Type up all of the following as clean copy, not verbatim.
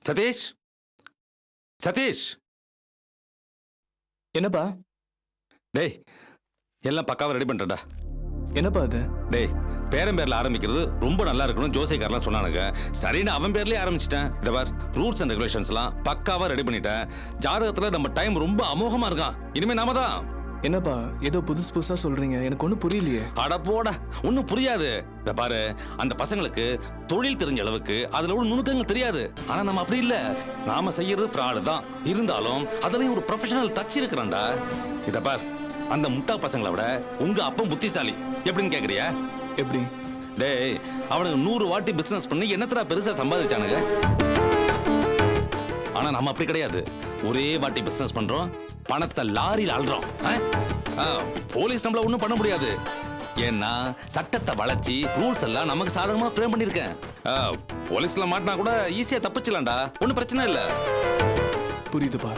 சதீஷ், சதீஷ். என்னப்பா? டேய், எல்லாம் பக்காவா ரெடி பண்ணிட்டா. என்னப்பா அது? டேய், பேரன் பேர்ல ஆரம்பிக்கிறது ரொம்ப நல்லா இருக்கணும் ஜோசியக்காரெல்லாம் சொன்னானுங்க. சரின்னு அவன் பேர்லயே ஆரம்பிச்சிட்டேன். இத பார், ரூல்ஸ் அண்ட் ரெகுலேஷன்ஸ்லாம் பக்காவா ரெடி பண்ணிட்டேன். ஜாதகத்துல நம்ம டைம் ரொம்ப அமோகமா இருக்கான். இனிமே நாம தான். என்னப்பா ஏதோ புதுசு புதுசா சொல்றீங்க, எனக்கு ஒன்றும் புரியலையே. அட போட, ஒன்னும் புரியாது. இத பாரு, அந்த பசங்களுக்கு தொழில் தெரிஞ்ச அளவுக்கு அதுல ஒரு நுணுக்கங்கள் தெரியாது. ஆனா நம்ம அப்படி இல்ல. நாம செய்யறது ஃப்ராடு தான். இருந்தாலும் அதுலயும் ஒரு ப்ரொஃபஷனல் டச் இருக்கிறான்டா. இத பார், அந்த முட்டா பசங்களை விட உங்க அப்பன் புத்திசாலி. எப்படின்னு கேக்குறியா? எப்படி? டேய், அவனுக்கு 100 வாட்டி பிசினஸ் பண்ணி என்னத்தடா பெருசா சம்பாதிச்சானுங்க. ஆனா நம்ம அப்படி கிடையாது. ஒரே வாட்டி பிசினஸ் பண்றோம், பணத்தை லாரியில் அள்ளுறோம். போலீஸ் நம்மள ஒண்ணும் பண்ண முடியாது. ஏன்னா சட்டத்தை வளைச்சி ரூல்ஸ் எல்லாம் நமக்கு சாதகமா ஃப்ரேம் பண்ணிருக்கேன். போலீஸ்ல மாட்டினா கூட ஈஸியா தப்பிச்சலாம்டா. ஒன்னும் பிரச்சனை இல்ல. புரியுதுப்பா.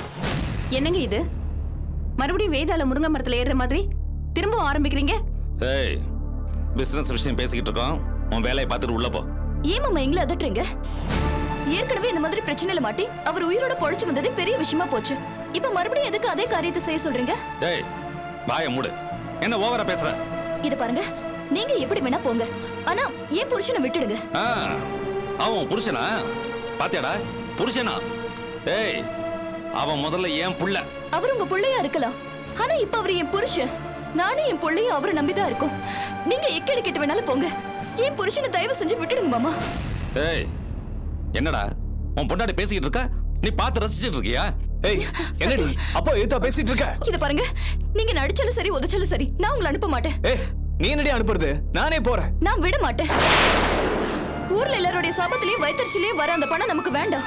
என்னங்க இது? மறுபடியும் வேதாள முருங்கை மரத்துல ஏறுற மாதிரி திரும்பவும் ஆரம்பிக்கிறீங்க? ஏய், பிசினஸ் விஷயம் பேசிக்கிட்டு இருக்கோம். உன் வேலையை பார்த்துட்டு உள்ள போ. ஏன் மாமா எங்களை அதட்டுறீங்க? ஏற்கனவே இந்த மாதிரி பிரச்சனையில மாட்டி அவர் உயிரோட பொழைச்சு வந்ததே பெரிய விஷயமா போச்சு. இப்ப மறுபடியும் எதுக்கு அதே காரியத்தை செய்ய சொல்றீங்க? ஏய், வாயை மூடு. என்ன ஓவரா பேசுற? இத பாருங்க, நீங்க எப்படி வேணா போங்க, ஆனா ஏன் புருஷனை விட்டுடுங்க. அவன் புருஷனா? பாத்தியாடா, புருஷனா? ஏய், அவன் முதல்ல ஏன் புள்ள. அவர் உங்க புள்ளையா இருக்கலாம், ஆனா இப்ப அவர் என் புருஷன். நானே என் புள்ளையும் அவரை நம்பிதான் இருக்கும். நீங்க எக்கடி கிட்ட வேணாலும் போங்க, என் புருஷனை தயவு செஞ்சு விட்டுடுங்க மாமா. ஏய், என்னடா உன் பொண்டாட்டி பேசிக்கிட்டு இருக்க, நீ பார்த்து ரசிச்சிட்டு இருக்கியா? ஏய், என்னடி அப்போ ஏதா பேசிட்டு இருக்க? இத பாருங்க, நீங்க நடிச்சாலும் சரி உதச்சாலும் சரி, நான் உங்களை அனுப்ப மாட்டேன். ஏய், நீ என்னடி அனுப்புறது? நானே போறேன். நான் விட மாட்டேன். ஊர்ல எல்லாரோட சாபத்திலயும் வயிற்றுச்சிலையும் வர அந்த பணம் நமக்கு வேண்டாம்.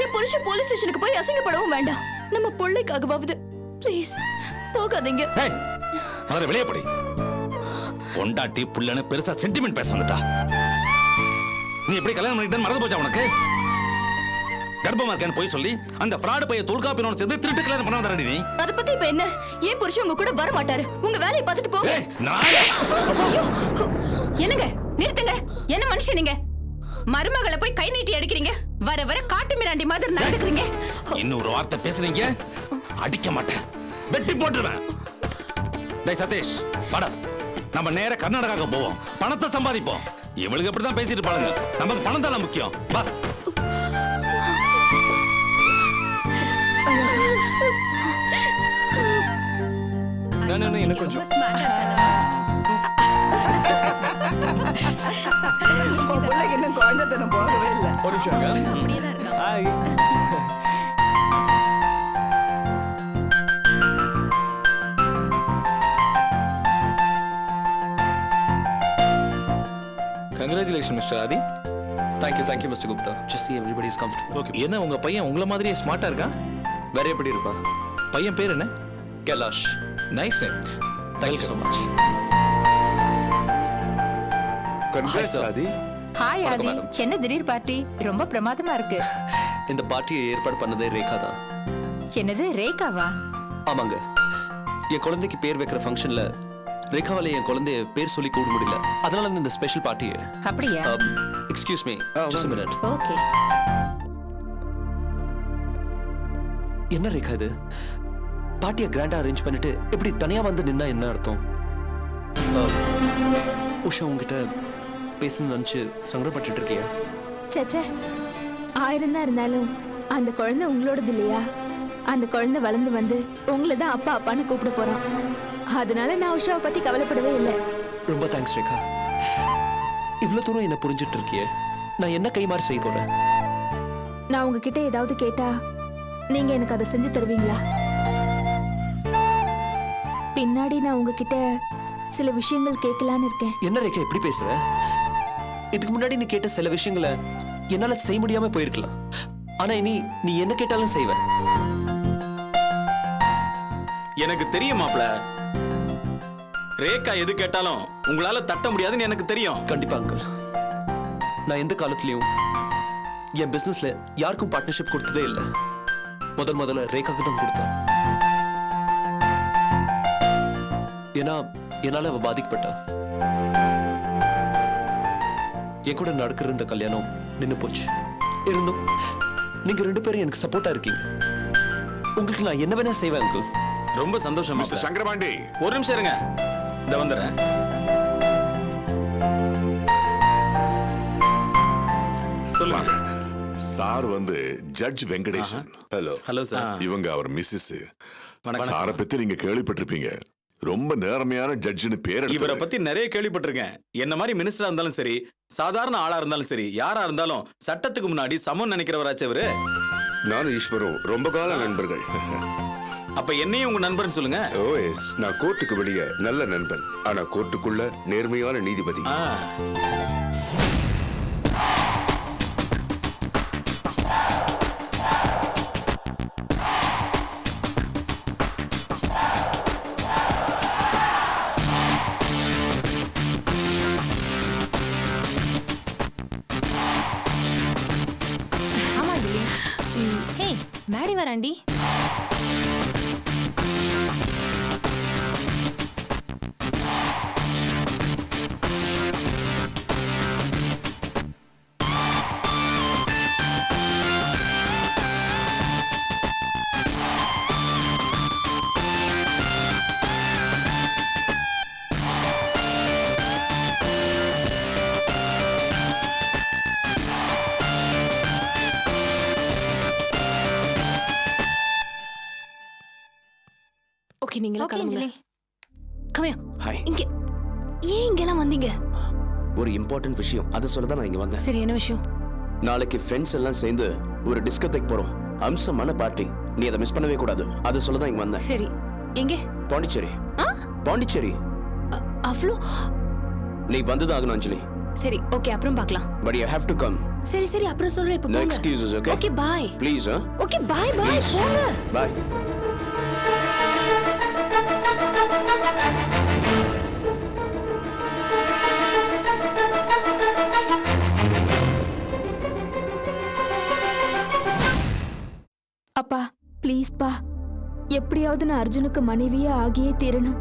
என் புருஷன் போலீஸ் ஸ்டேஷனுக்கு போய் அசிங்கப்படவும் வேண்டாம். நம்ம பிள்ளைக்காகவாவது ப்ளீஸ் போகாதீங்க. ஏய், முதல்ல வெளியே போடி. பொண்டாட்டி புள்ளன்னு பெருசா சென்டிமெண்ட் பேச வந்துட்டா. நீ எப்படி கல்யாணம் பண்ணிட்டு மறந்து போச்சா உனக்கு? கர்ப்பமா இருக்கேன்னு போய் சொல்லி அந்த ஃப்ராட் பைய தொல்காப்பினோட சேர்ந்து திருட்டு கல்யாணம் பண்ண வந்தறடி நீ. அத பத்தி இப்ப என்ன? ஏன் புருஷன் உங்க கூட வர மாட்டாரு? உங்க வேலையை பார்த்துட்டு போங்க. ஏய், நாயே. என்னங்க நிறுத்துங்க. என்ன மனுஷன் நீங்க? மருமகளை போய் கை நீட்டி அடிக்கிறீங்க. வர வர காட்டு மிராண்டி மாதிரி நடந்துக்கிறீங்க. இன்னொரு வார்த்தை பேசுறீங்க அடிக்க மாட்டேன், வெட்டி போட்டுருவேன். டேய் சதீஷ், வாடா, நம்ம நேரா கர்நாடகாவுக்கு போவோம், பணத்தை சம்பாதிப்போம். இவளுக்கு எப்படிதான் பேசிட்டு பாருங்க, நமக்கு பணம் தானே முக்கியம். வா. என்ன கொஞ்சம் இன்னும் குழந்தைத்தனம் போகவே இல்லை. ஒரு நிமிஷம். Hi. Congratulations, Mr. Adi. Thank you, Mr. Gupta. Just see everybody is comfortable. Okay. என்ன உங்க பையன் உங்கள மாதிரியே ஸ்மார்ட்டா இருக்கான்? வேற எப்படி இருப்பா? பையன் பேர் என்ன? Kailash. Nice name. Thank you so much. Congrats, Adi. Hi Adi, madam. என்ன திடீர் பார்ட்டி? ரொம்ப பிரமாதமா இருக்கு. இந்த பார்ட்டியை ஏற்பாடு பண்ணதே ரேகா தான். என்னது, ரேகாவா? ஆமாங்க, என் குழந்தைக்கு பேர் வைக்கிற ஃபங்க்ஷன்ல ரேகாவால என் குழந்தைய பேர் சொல்லி கூட முடியல. அதனால இந்த ஸ்பெஷல் பார்ட்டியை. அப்படியா? Excuse me, just a minute. Okay. என்ன ரேகா இது? பார்ட்டியை கிராண்டா அரேஞ்ச் பண்ணிட்டு இப்படி தனியா வந்து நின்னா என்ன அர்த்தம்? உஷா உங்ககிட்ட பேசணும்னு நினைச்சு சங்கடப்பட்டு இருக்கியா? சச்சே, 1000 தான் இருந்தாலும் அந்த குழந்தை உங்களோடது இல்லையா? அந்த குழந்தை வளர்ந்து வந்து உங்களை தான் அப்பா அப்பான்னு கூப்பிட போறான். அதனால நான் உஷாவை பத்தி கவலைப்படவே இல்லை. ரொம்ப தேங்க்ஸ் ரேகா. இவ்வளவு தூரம் என்ன புரிஞ்சிட்டு இருக்கியே, நான் என்ன கைமாறு செய்ய போறேன்? நான் உங்ககிட்ட ஏதாவது கேட்டா நீங்க எனக்கு அதை செஞ்சு தருவீங்களா? பின்னாடி நான் உங்ககிட்ட சில விஷயங்கள் கேட்கலான்னு இருக்கேன். என்ன ரேகா எப்படி பேசுற? இதுக்கு முன்னாடி நீ கேட்ட சில விஷயங்களை என்னால செய்ய முடியாம போயிருக்கலாம். ஆனா இனி நீ என்ன கேட்டாலும் செய்வ. எனக்கு தெரியும் மாப்ள, ரேகா எது கேட்டாலும் உங்களால தட்ட முடியாதுன்னு எனக்கு தெரியும். கண்டிப்பா அங்கிள், நான் எந்த காலத்திலயும் என் பிசினஸ்ல யாருக்கும் பார்ட்னர்ஷிப் கொடுத்ததே இல்லை. முதல்ல ரேகாக்கு தான் கொடுத்தேன். ஏன்னா என்னால அவ பாதிக்கப்பட்டா. என் கூட நடக்கிற இந்த கல்யாணம் நின்னு போச்சு. இருந்தும் நீங்க 2 பேரும் எனக்கு சப்போர்ட்டா இருக்கீங்க. உங்களுக்கு நான் என்ன வேணா செய்வேன் அங்கிள். ரொம்ப சந்தோஷம் மிஸ்டர் மாப்ள. சங்கரபாண்டி, ஒரு நிமிஷம் இருங்க, இந்த வந்துடுறேன். சொல்லுங்க. சார் வந்து judge Venkatesan. Hello. Hello sir. இவங்க அவர் மிஸ்ஸஸ். வணக்கம். சாரை பத்தி நீங்க கேள்விப்பட்டிருப்பீங்க. ரொம்ப நேர்மையான ஜட்ஜ்னு பேர் இவரை எடுத்தவர். பத்தி நிறைய கேள்விப்பட்டிருக்கேன். என்ன மாதிரி மினிஸ்டரா இருந்தாலும் சரி, சாதாரண ஆளா இருந்தாலும் சரி, யாரா இருந்தாலும் சட்டத்துக்கு முன்னாடி சமம் நினைக்கிறவராச்சு அவரு. நானும் ஈஸ்வரும் ரொம்ப கால நண்பர்கள். அப்ப என்னையும் உங்க நண்பர்னு சொல்லுங்க. ஓ எஸ், நான் கோர்ட்டுக்கு வெளியே நல்ல நண்பன், ஆனா கோர்ட்டுக்குள்ள நேர்மையான நீதிபதி. ஆ. ஆமாண்டி. ஹே, மேடி வராண்டி. ஓகே, நீங்களா ஓகே கிளம்புங்க. அஞ்சலி. கம்மியா. ஹாய். இங்க ஏன் இங்கெல்லாம் வந்தீங்க? ஒரு இம்பார்ட்டன்ட் விஷயம், அதை சொல்ல தான் நான் இங்க வந்தேன். சரி, என்ன விஷயம்? நாளைக்கு ஃப்ரெண்ட்ஸ் எல்லாம் சேர்ந்து ஒரு டிஸ்கோதேக் போறோம். அம்சமான பார்ட்டி. நீ அதை மிஸ் பண்ணவே கூடாது. அதை சொல்ல தான் இங்க வந்தேன். சரி, எங்க? பாண்டிச்சேரி. பாண்டிச்சேரி. அவ்வளோ? நீ வந்துதான் ஆகணும் அஞ்சலி. சரி, ஓகே, அப்புறம் பார்க்கலாம். But you have to come. சரி சரி, அப்புறம் சொல்றேன். இப்போ No போங்க. excuses, okay? Okay, bye. Please. Okay, bye bye. Please. போங்க. பாய். அப்பா ப்ளீஸ் பா, எப்படியாவது நான் அர்ஜுனுக்கு மனைவியே ஆகியே தீரணும்.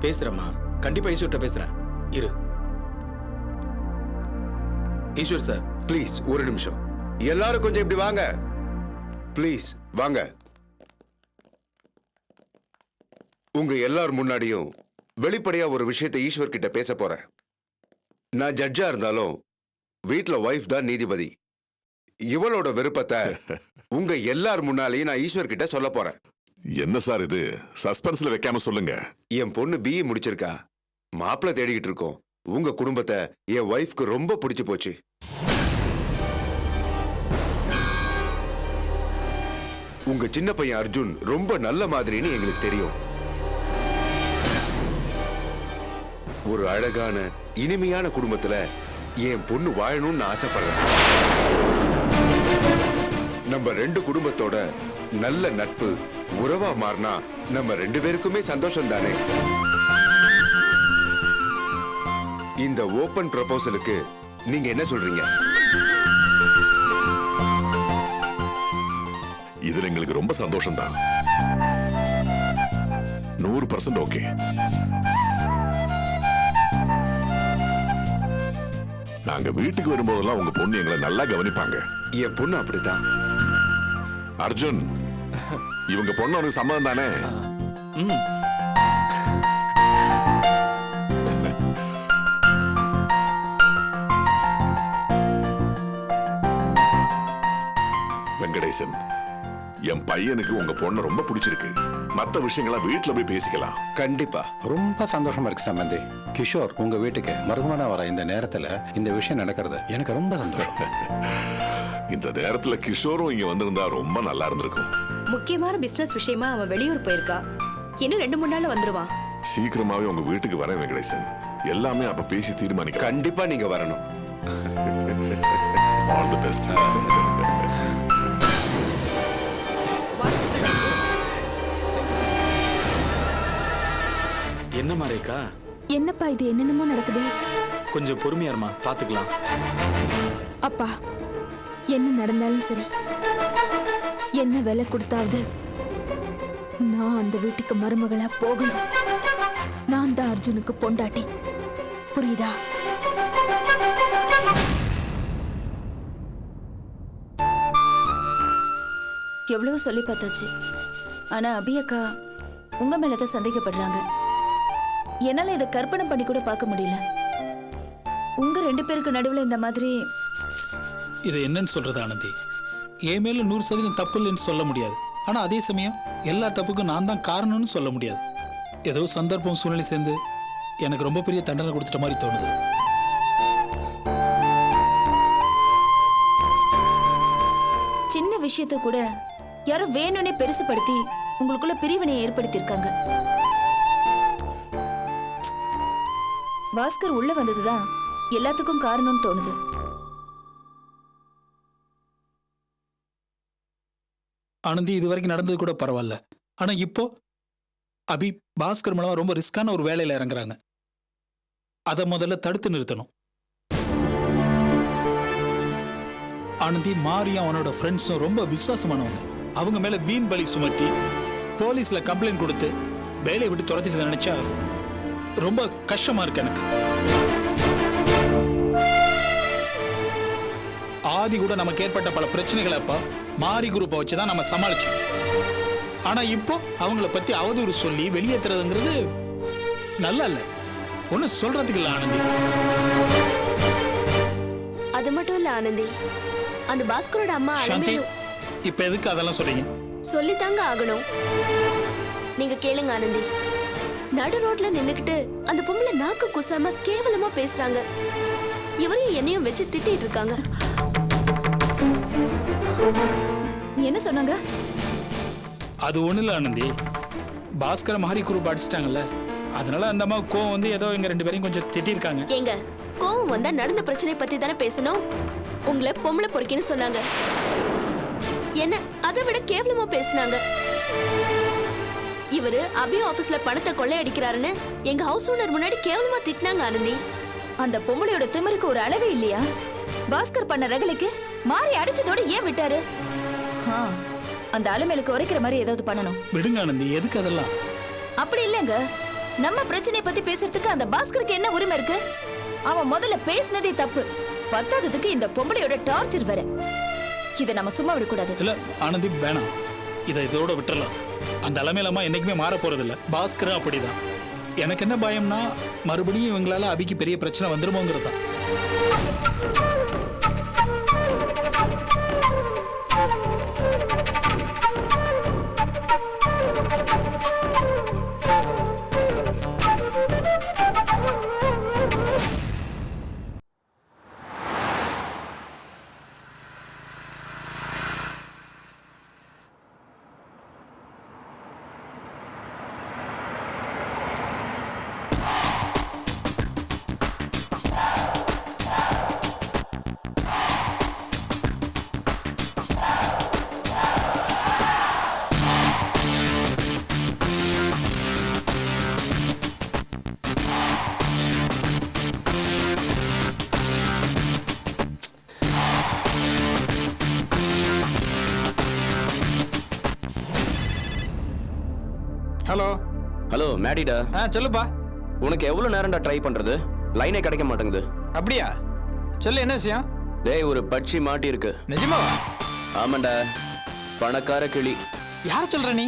பேசுறேம்மா, கண்டிப்பா ஈஸ்வர்ட்ட பேசுறேன். இரு. ஈஸ்வர் சார். ப்ளீஸ் ஒரு நிமிஷம், எல்லாரும் கொஞ்சம் இப்படி வாங்க. ப்ளீஸ் வாங்க. உங்க எல்லார் முன்னாடியும் வெளிப்படையா ஒரு விஷயத்தை ஈஸ்வர் கிட்ட பேச போறேன். நான் ஜட்ஜா இருந்தாலும் வீட்ல ஒய்ஃப் தான் நீதிபதி. இவளோட விருப்பத்தை உங்க எல்லார் முன்னாலேயும் நான் ஈஸ்வர் கிட்ட சொல்ல போறேன். என்ன சார் இது, சஸ்பென்ஸ்ல வைக்காம சொல்லுங்க. என் பொண்ணு BE முடிச்சிருக்கா, மாப்பிள்ளை தேடிக்கிட்டு இருக்கோம். உங்க குடும்பத்தை என் ஒய்ஃப்க்கு ரொம்ப பிடிச்சு போச்சு. உங்க சின்ன பையன் அர்ஜுன் ரொம்ப நல்ல மாதிரின்னு எங்களுக்கு தெரியும். ஒரு அழகான இனிமையான குடும்பத்துல என் பொண்ணு வாழணும்னு ஆசைப்படுறேன். நம்ம 2 குடும்பத்தோட நல்ல நட்பு உறவா மாறினா நம்ம 2 பேருக்குமே சந்தோஷம் தானே. இந்த ஓபன் ப்ரப்போசலுக்கு நீங்க என்ன சொல்றீங்க? இதுல எங்களுக்கு ரொம்ப சந்தோஷம் தான். 100% ஓகே. நாங்க வீட்டுக்கு வரும்போதெல்லாம் உங்க பொண்ணு எங்களை நல்லா கவனிப்பாங்க. என் பொண்ணு அப்படித்தான். அர்ஜுன், இவங்க பொண்ணு உனக்கு சம்மதம் தானே? வெங்கடேசன், என் பையனுக்கு உங்க பொண்ணு ரொம்ப பிடிச்சிருக்கு. மத்த விஷயங்களா வீட்டுல போய் பேசிக்கலாம். கண்டிப்பா. ரொம்ப சந்தோஷமா இருக்கு சம்பந்தி. கிஷோர் உங்க வீட்டுக்கு மருமகனா வர இந்த நேரத்துல இந்த விஷயம் நடக்கிறது எனக்கு ரொம்ப சந்தோஷம். இந்த நேரத்துல கிஷோரும் இங்க வந்திருந்தா ரொம்ப நல்லா இருந்திருக்கும். முக்கியமான பிசினஸ் விஷயமா அவன் வெளியூர் போயிருக்கா. இன்னும் 2-3 நாள்ல வந்துருவான். சீக்கிரமாவே உங்க வீட்டுக்கு வரேன் வெங்கடேசன். எல்லாமே அப்ப பேசி தீர்மானிக்கலாம். கண்டிப்பா நீங்க வரணும். All the best. என்ன மாரேக்கா? என்னப்பா இது, என்னென்னமோ நடக்குது. கொஞ்சம் பொறுமையா இருமா, பாத்துக்கலாம். அப்பா, என்ன நடந்தாலும் சரி, என்ன விலை கொடுத்தாவது நான் அந்த வீட்டுக்கு மருமகளா போகணும். நான் தான் அர்ஜுனுக்கு பொண்டாட்டி, புரியுதா? எவ்வளவு சொல்லி பார்த்தாச்சு. ஆனா அபி அக்கா உங்க மேலதான் சந்தேகப்படுறாங்க. என்னால இதை கற்பனை பண்ணி கூட பார்க்க முடியல. உங்க 2 பேருக்கு நடுவுல இந்த மாதிரி. இது என்னன்னு சொல்றது ஆனந்தி? என் மேல 100% தப்பு இல்லைன்னு சொல்ல முடியாது. ஆனா அதே சமயம் எல்லா தப்புக்கும் நான் தான் காரணம்னு சொல்ல முடியாது. ஏதோ சந்தர்ப்பம் சூழ்நிலை சேர்ந்து எனக்கு ரொம்ப பெரிய தண்டனை கொடுத்துட்ட மாதிரி தோணுது. சின்ன விஷயத்தை கூட யாரோ வேணும்னே பெருசுபடுத்தி உங்களுக்குள்ள பிரிவினையை ஏற்படுத்தியிருக்காங்க. பாஸ்கர் உள்ள வந்ததுதான் எல்லாத்துக்கும் காரணம்னு தோணுது. ஆனந்தி, இது வரைக்கும் நடந்தது கூட பரவாயில்ல. ஆனா இப்போ அபி பாஸ்கர் மூலமா ரொம்ப ரிஸ்கான ஒரு வேலையில இறங்குறாங்க. அதை முதல்ல தடுத்து நிறுத்தணும். ஆனந்தி, மாரியும் அவனோட ஃப்ரெண்ட்ஸும் ரொம்ப விசுவாசமானவங்க. அவங்க மேல வீண் பலி சுமத்தி போலீஸ்ல கம்ப்ளைண்ட் கொடுத்து வேலையை விட்டு துரத்திட்டு நினைச்சா ரொம்ப கஷ்டமா இருக்கு எனக்கு. ஆதி கூட நமக்கு ஏற்பட்ட பல பிரச்சனைகளை அப்ப மாரி குரூப்பை வச்சுதான் நம்ம சமாளிச்சோம். ஆனா இப்போ அவங்கள பத்தி அவதூறு சொல்லி வெளியேற்றுறதுங்கிறது நல்லா இல்ல. ஒன்னும் சொல்றதுக்கு இல்ல ஆனந்தி. அது மட்டும் இல்ல ஆனந்தி, அந்த பாஸ்கரோட அம்மா சாந்தி, இப்ப எதுக்கு அதெல்லாம் சொல்றீங்க? சொல்லித்தாங்க ஆகணும். நீங்க கேளுங்க ஆனந்தி. நடு ரோட்ல நின்னுக்கிட்டு அந்த பொம்பளை நாக்கு குசாம கேவலமா பேசுறாங்க. இவரையும் என்னையும் வச்சு திட்டிட்டு இருக்காங்க. என்ன சொன்னாங்க? அது ஒண்ணு இல்ல ஆனந்தி, பாஸ்கர மாரி குரூப் அடிச்சிட்டாங்கல்ல, அதனால அந்த அம்மா கோவம் வந்து ஏதோ எங்க 2 பேரையும் கொஞ்சம் திட்டிருக்காங்க. ஏங்க, கோவம் வந்தா நடந்த பிரச்சனை பத்தி தானே பேசணும். உங்களை பொம்பளை பொறுக்கின்னு சொன்னாங்க. என்ன அதை விட கேவலமா பேசினாங்க. இவரு அபி ஆபீஸ்ல பணத்தை கொள்ளையடிக்கிறாருன்னு எங்க ஹவுஸ் ஓனர் முன்னாடி கேவலமா திட்டினாங்க ஆனந்தி. அந்த பொம்பளையோட திமிருக்கு ஒரு அளவே இல்லையா? பாஸ்கர் பண்ண ரகலைக்கு மாறி அடிச்சதோட ஏன் விட்டாரு? அந்த அலுமேலுக்கு உரைக்கிற மாதிரி ஏதாவது பண்ணணும். விடுங்க ஆனந்தி, எதுக்கு அதெல்லாம்? அப்படி இல்லங்க, நம்ம பிரச்சனையை பத்தி பேசுறதுக்கு அந்த பாஸ்கருக்கு என்ன உரிமை இருக்கு? அவன் முதல்ல பேசினதே தப்பு, பத்தாததுக்கு இந்த பொம்பளையோட டார்ச்சர் வேற. இதை நம்ம சும்மா விடக்கூடாது. இல்ல ஆனந்தி, வேணாம், இதை இதோட விட்டுறலாம். அந்த அலமேலமா என்னைக்குமே மாற போறது இல்ல. பாஸ்கரும் அப்படிதான். எனக்கு என்ன பயம்னா மறுபடியும் இவங்களால அபிக்கு பெரிய பிரச்சனை வந்துருமோங்கிறது தான். ஹலோ ஹலோ மேடிடா. சொல்லுப்பா. உனக்கு எவ்வளவு நேரம்டா ட்ரை பண்றது? லைனே கிடைக்க மாட்டேங்குது. அப்படியா? சொல்லு, என்ன விஷயம்? டேய், ஒரு பட்சி மாட்டி இருக்கு. நிஜமாவா? ஆமாண்டா, பணக்கார கிளி. யார் சொல்ற நீ?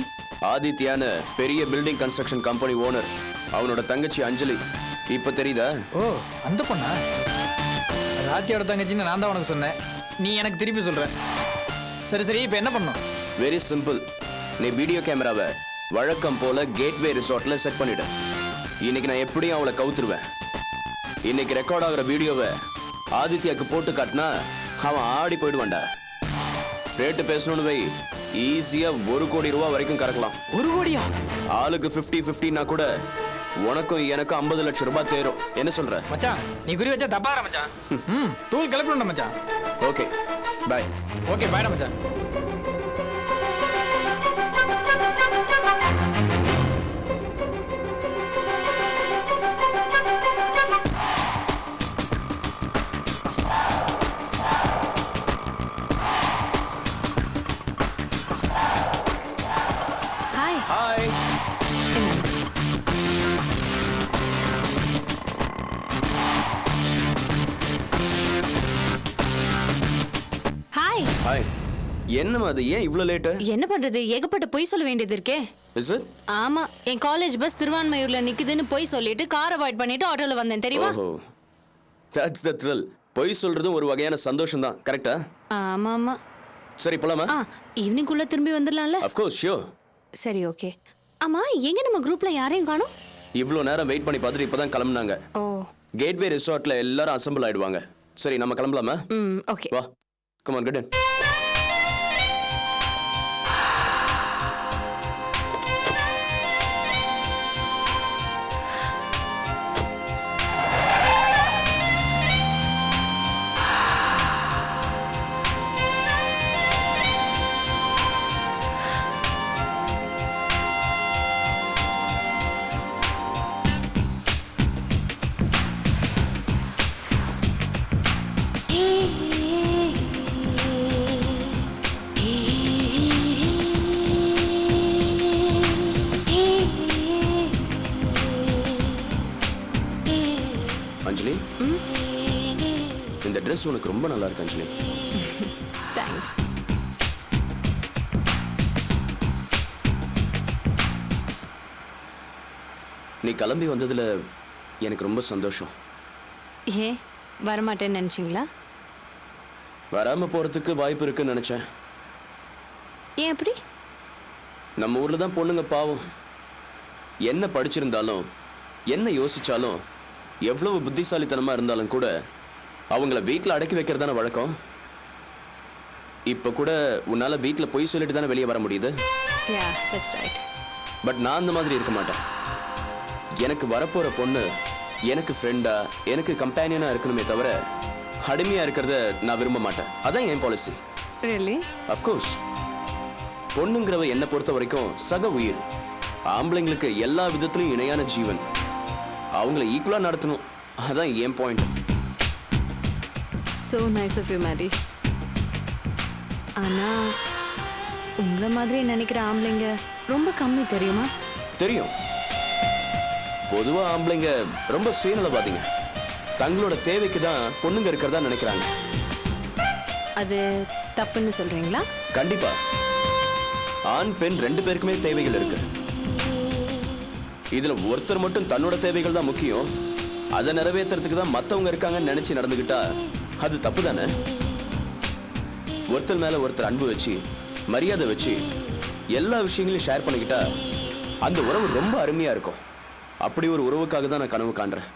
ஆதித்யான்னு பெரிய பில்டிங் கன்ஸ்ட்ரக்ஷன் கம்பெனி ஓனர். அவனோட தங்கச்சி அஞ்சலி. இப்ப தெரியுதா? ஓ, அந்த பொண்ணா? ராத்தியோட தங்கச்சின்னு நான் தான் உனக்கு சொன்னேன். நீ எனக்கு திருப்பி சொல்ற. சரி சரி, இப்ப என்ன பண்ணும்? Very simple. நீ வீடியோ கேமராவை வழக்கம் போல கேட்வே ரிசார்ட்ல செட் பண்ணிடு. இன்னைக்கு நான் எப்படியும் அவளை கவுத்துருவேன். இன்னைக்கு ரெக்கார்ட் ஆகிற வீடியோவை ஆதித்யாக்கு போட்டு காட்டினா அவன் ஆடி போயிடுவான்டா. ரேட்டு பேசணும்னு வை, ஈஸியா 1 கோடி ரூபா வரைக்கும் கறக்கலாம். 1 கோடியா? ஆளுக்கு 50-50னா கூட உனக்கும் எனக்கும் 50 லட்சம் ரூபாய் தேரும். என்ன சொல்ற மச்சான்? நீ குறி வச்சா தப்பார மச்சான். தூள் கிளப்பிடணும் மச்சான். Okay bye. ஓகே பாய்டா மச்சான். ஹாய். ஹாய். ஹாய். என்னம்மா அது ஏன் இவ்வளவு லேட்டு? என்ன பண்றது, ஏகப்பட்ட பொய் சொல்ல வேண்டியது இருக்கே. Is it? ஆமா, என் காலேஜ் பஸ் திருவான்மையூர்ல நிக்குதுன்னு பொய் சொல்லிட்டு கார் அவாய்ட் பண்ணிட்டு ஆட்டோல வந்தேன் தெரியுமா? ஓஹோ, தட்ஸ் த த்ரில். பொய் சொல்றதும் ஒரு வகையான சந்தோஷம் தான், கரெக்டா? ஆமா ஆமா. சரி போலாமா? ஈவினிங் குள்ள திரும்பி வந்துடலாம்ல? Of course, sure. சரி ஓகே. ஆமா, எங்க நம்ம குரூப்ல யாரையும் காணோம்? இவ்வளவு நேரம் வெயிட் பண்ணி பார்த்துட்டு இப்பதான் கிளம்புனாங்க. ஓ, கேட்வே ரிசார்ட்ல எல்லாரும் அசெம்பிள் ஆயிடுவாங்க. சரி நம்ம கிளம்பலாமா? ஓகே. வா, கம் ஆன், கெட் இன். அஞ்சலி, இந்த ட்ரெஸ் உனக்கு ரொம்ப நல்லா இருக்கு அஞ்சலி. தேங்க்ஸ். நீ கிளம்பி வந்ததுல எனக்கு ரொம்ப சந்தோஷம். ஏன் வரமாட்டேன்னு நினைச்சீங்களா? வராம போறதுக்கு வாய்ப்பு இருக்குன்னு நினைச்சேன். ஏன் அப்படி? நம்ம ஊர்ல தான் பொண்ணுங்க பாவம். என்ன படிச்சிருந்தாலும் என்ன யோசிச்சாலும் எவ்வளவு புத்திசாலித்தனமா இருந்தாலும் கூட அவங்கள வீட்டில் அடக்கி வைக்கிறதான வழக்கம். இப்ப கூட உன்னால வீட்டில் பொய் சொல்லிட்டு தானே வெளியே வர முடியுது. பட் நான் அந்த மாதிரி இருக்க மாட்டேன். எனக்கு வரப்போற பொண்ணு எனக்கு ஃப்ரெண்டா, எனக்கு கம்பேனியனா இருக்கணுமே தவிர அடிமையா இருக்கிறத நான் விரும்ப மாட்டேன். அதான் என் பாலிசி. Really? Of course. பொண்ணுங்கிறவ என்ன பொறுத்த வரைக்கும் சக உயிர். ஆம்பளைங்களுக்கு எல்லா விதத்திலும் இணையான ஜீவன். அவங்கள ஈக்குவலா நடத்தணும். அதான் என் point. So nice of you, Maddie. ஆனா உங்களை மாதிரி நினைக்கிற ஆம்பளைங்க ரொம்ப கம்மி தெரியுமா? தெரியும். பொதுவா ஆம்பளைங்க ரொம்ப சுயநலவாதிங்க. தங்களோட தேவைக்கு தான் பொண்ணுங்க இருக்கிறதா நினைக்கிறாங்க. அது தப்புன்னு சொல்றீங்களா? கண்டிப்பா. ஆண் பெண் ரெண்டு பேருக்குமே தேவைகள் இருக்கு. இதுல ஒருத்தர் மட்டும் தன்னோட தேவைகள் தான் முக்கியம், அதை நிறைவேற்றுறதுக்கு தான் மத்தவங்க இருக்காங்கன்னு நினைச்சு நடந்துகிட்டா அது தப்பு தானே? ஒருத்தர் மேல ஒருத்தர் அன்பு வச்சு மரியாதை வச்சு எல்லா விஷயங்களையும் ஷேர் பண்ணிக்கிட்டா அந்த உறவு ரொம்ப அருமையா இருக்கும். அப்படி ஒரு உறவுக்காக தான் நான் கனவு காண்றேன்.